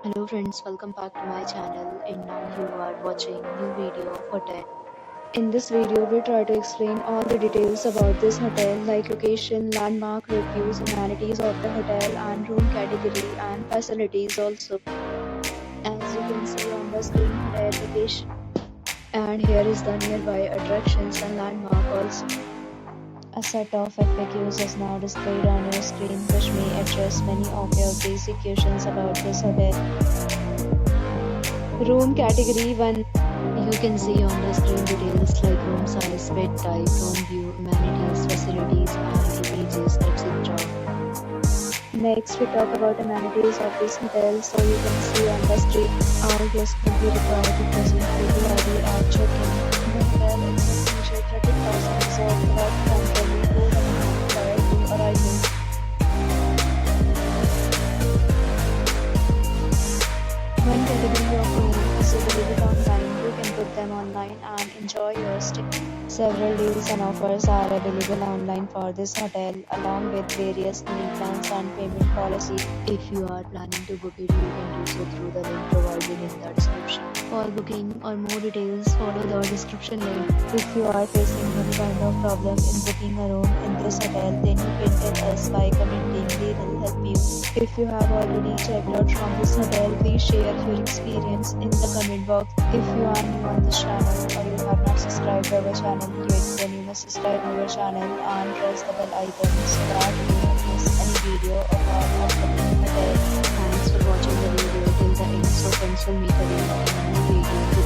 Hello friends, welcome back to my channel and now you are watching new video of hotel. In this video, we try to explain all the details about this hotel like location, landmark, reviews, amenities of the hotel and room category and facilities also. As you can see on the screen, hotel location. And here is the nearby attractions and landmark also. A set of FAQs is now displayed on your screen which may address many of your basic questions about this hotel. Room category 1. You can see on the screen details like room size, bed type, room view, amenities, facilities, and images, etc. Next, we talk about amenities of this hotel. So you can see on the screen, all guests will be required to present photo ID at check-in. The hotel accepts major credit cards and reserves the right to temporarily hold an amount prior to arrival. One category of room is available online. You can book them online and enjoy your stay. Several deals and offers are available online for this hotel, along with various meal plans and payment policy. If you are planning to book it, you can do so through the link provided in the description. For booking or more details, follow the description link. If you are facing any kind of problem in booking a room in this hotel, then you can tell us by commenting. We will help you. If you have already checked out from this hotel, please share your experience in the comment box. If you are new on this channel or you have not subscribed our channel yet, then you must subscribe our channel and press the bell icon so that you don't miss any video of our upcoming hotel. Thanks for watching the video till the end. So friends will meet again in a new video.